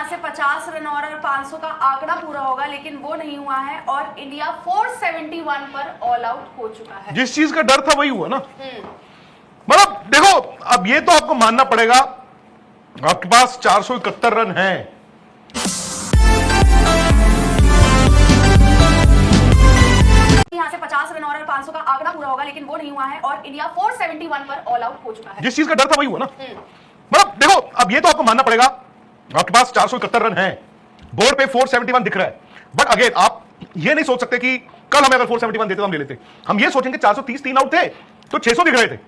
यहाँ से 50 रन और 500 का आंकड़ा पूरा होगा, लेकिन वो नहीं हुआ है और इंडिया 471 पर ऑल आउट हो चुका है। जिस चीज का डर था वही हुआ ना। मतलब देखो, अब ये तो आपको मानना पड़ेगा, आपके पास 471 रन हैं। यहाँ से 50 रन और 500 का आंकड़ा पूरा होगा, लेकिन वो नहीं हुआ है और इंडिया 471 पर ऑल आउट हो चुका है। जिस चीज का डर था वही हुआ ना। मतलब देखो, अब ये तो आपको मानना पड़ेगा, आपके पास 471 रन हैं, बोर्ड पे 471 दिख रहा है। बट अगेन आप ये नहीं सोच सकते कि कल हमें अगर 471 देते तो हम ले लेते। हम ये सोचेंगे 430 3 आउट थे तो 600 दिख रहे थे।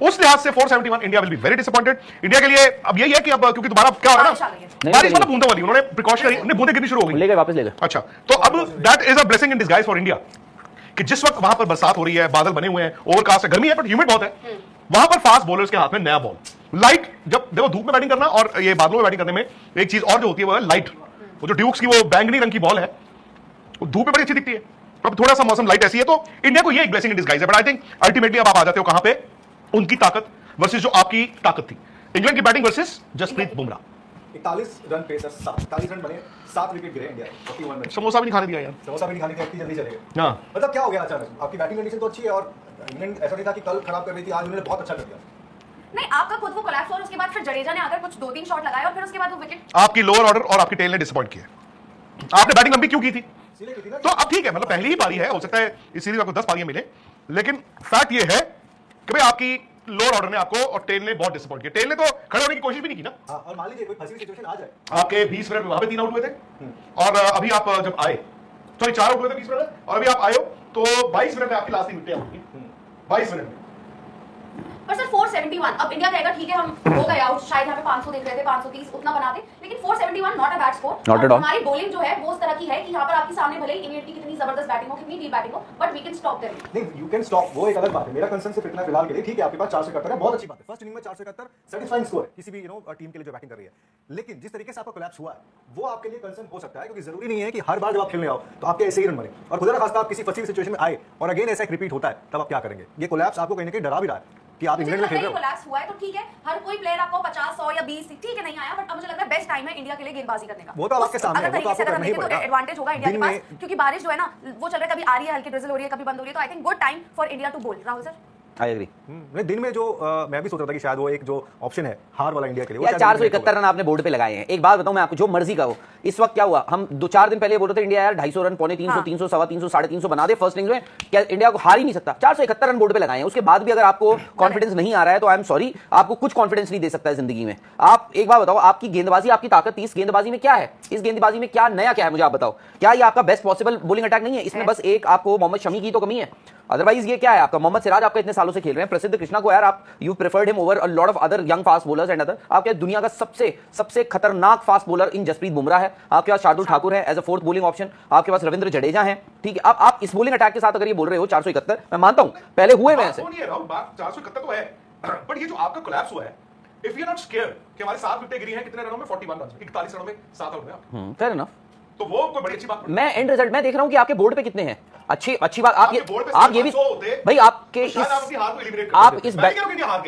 उस लिहाज से 471 India will be very disappointed. India के लिए अब यही है कि अब क्योंकि दोबारा क्या हो रहा है ना, बारिश मतलब बूंदा वाली, उन्होंने प्रिकॉशनरी बूंदे गिरनी शुरू हो गई, ले गए वापस ले गए। अच्छा, तो अब that is a blessing in disguise for India कि जिस वक्त वहां पर बरसात हो रही है, बादल बने हुए हैं, ओवरकास्ट है, गर्मी है बट ह्यूमिड बहुत है, वहां पर फास्ट बॉलर्स के हाथ में नया बॉल लाइट। जब देखो धूप में बैटिंग करना और ये बादलों में बैटिंग करने में एक चीज और जो होती है वो है लाइट। वो जो ड्यूक्स की वो बैंगनी रंग की बॉल है वो धूप में बड़ी अच्छी दिखती है। अब थोड़ा सा मौसम लाइट ऐसी है तो इंडिया को ये एक ब्लेसिंग इन डिस्गाइज है। बट आई थिंक अल्टीमेटली अब आप आ जाते हो कहां पे, उनकी ताकत वर्सेस जो आपकी ताकत थी। इंग्लैंड की batting versus Jasprit Bumrah. 41 run पे सर 41 रन बने, 7 विकेट गिरे इंडिया 41 में। समोसा भी नहीं खाने दिया यार, समोसा भी नहीं खाने थे, इतनी जल्दी चले गए। हाँ मतलब क्या हो गया अचानक? आपकी बैटिंग कंडीशन तो अच्छी है और इंग्लैंड ऐसा नहीं था कि कल खराब कर रही थी, आज उन्होंने बहुत अच्छा कर दिया। नहीं, आपका खुद वो कोलैप्स और उसके बाद फिर जडेजा ने आकर कुछ 2-3 शॉट लगाए और फिर उसके बाद वो विकेट। आपकी लोअर ऑर्डर और आपकी टेल ने डिसअपॉइंट किया। आपने बैटिंग लंबी क्यों की थी? इसीलिए की थी ना। तो अब ठीक है, मतलब पहली ही पारी है, हो सकता है इस सीरीज में आपको 10 पारियां मिले, लेकिन फैक्ट ये है कि भाई आपकी लोअर ऑर्डर ने आपको और टेल ने बहुत डिसअपॉइंट किया। टेल ने तो खड़े होने की कोशिश भी नहीं की ना। हाँ, और मान लीजिए कोई फंसी हुई सिचुएशन आ जाए, आपके 20 मिनट में वहां पे 3 आउट हुए थे और अभी आप जब आए, सॉरी 4 आउट हुए थे 20 मिनट में, और अभी आप आए हो तो 22 मिनट में आपकी लास्ट 3 विकेटें आउट हुई 22 मिनट में। पर सर 471, अब इंडिया कहेगा ठीक है हम हो गए आउट, शायद यहाँ पे 500 देख रहे थे, 530 उतना बनाते, लेकिन 471 not a bad score. Not at all. हमारी बॉलिंग जो है वो उस तरह की है कि यहाँ पर आपके सामने भले ही इंग्लैंड की कितनी जबरदस्त बैटिंग हो, कितनी डीप बैटिंग हो, but we can stop them. नहीं यू कैन स्टॉप, वो एक अलग बात है। मेरा कंसर्न सिर्फ इतना फिलहाल के लिए, ठीक है आपके पास 471 है, बहुत अच्छी बात है। फर्स्ट इनिंग में 471 सेटिस्फाइंग स्कोर है किसी भी टीम के लिए जो बैटिंग कर रही है। लेकिन जिस तरीके से आपका कोलैप्स हुआ है वो आपके लिए कंसर्न हो सकता है, क्योंकि जरूरी नहीं है कि हर बार जब आप खेलने आओ तो आपके ऐसे ही रन बने, और खुदा ना खास्ता आप किसी फंसी हुई सिचुएशन में आए और अगेन ऐसा एक रिपीट होता है, तब आप क्या करेंगे? ये कोलैप्स आपको कहीं ना कहीं डरा भी रहा है कि आप इंग्लैंड में खेल रहे हो। कोलैप्स हुआ है तो ठीक है, हर कोई प्लेयर आपको 50 100 या 20 ठीक है नहीं आया, बट अब मुझे लग रहा है बेस्ट टाइम है इंडिया के लिए गेंदबाजी करने का। वो तो आपके सामने है, वो तो आपको करना ही पड़ेगा। एडवांटेज होगा इंडिया के पास, क्योंकि बारिश जो है ना वो चल रहा है, कभी आ रही है हल्की ड्रिजल हो रही है, कभी बंद हो रही है, तो I think good time for India to bowl. Rahul sir I agree. नहीं दिन में जो मैं भी सोच रहा था कि शायद वो एक जो ऑप्शन है हार वाला इंडिया के लिए, वो यार 471 रन आपने बोर्ड पे लगाए हैं। एक बात बताऊं मैं आपको, जो मर्जी का हो, इस वक्त क्या हुआ, हम 2-4 दिन पहले बोल रहे थे इंडिया यार 250 रन, 250, 300, 350, 350 बना दे फर्स्ट इनिंग्स में, क्या इंडिया को हार ही नहीं सकता। 471 रन बोर्ड पे लगाए हैं, उसके बाद भी अगर आपको कॉन्फिडेंस नहीं आ रहा है तो आई एम सॉरी, आपको कुछ कॉन्फिडेंस नहीं दे सकता है जिंदगी में। आप एक बात बताओ, आपकी गेंदबाजी, आपकी ताकत इस गेंदबाजी में क्या है? इस गेंदबाजी में क्या नया क्या है मुझे आप बताओ? क्या ये आपका बेस्ट पॉसिबल बॉलिंग अटैक नहीं है? इसमें बस एक आपको मोहम्मद शमी की तो कमी है, अदरवाइज ये क्या है आपका? मोहम्मद सिराज आपका इतने सालों से खेल रहे हैं, प्रसिद्ध कृष्णा को यार आप you preferred him over a lot of other young fast bowlers and other. आपके दुनिया का सबसे खतरनाक fast bowler in Jasprit Bumrah है, आपके पास शार्दुल ठाकुर है as a fourth bowling option, आपके पास रविंद्र जडेजा है, ठीक है। अब आप इस बॉलिंग अटैक के साथ अगर ये बोल रहे हो 471, मैं मानता हूं पहले हुए में ऐसे 471 तो है, बट ये जो आपका कोलैप्स हुआ है, if you are not scared कि हमारे 7 विकेटें गिरी हैं कितने रनों में, 41 रन, 41 रनों में 7 आउट हुए, फेयर इनफ। तो वो कोई बड़ी अच्छी बात नहीं। मैं एंड रिजल्ट मैं देख रहा हूं कि आपके बोर्ड पे कितने हैं। अच्छी बात आप ये भी भाई आपके शायद आप अपनी हार को एलिमिनेट कर आप देते। इस मैं नहीं कह रहा हूं कि इंडिया हार गई।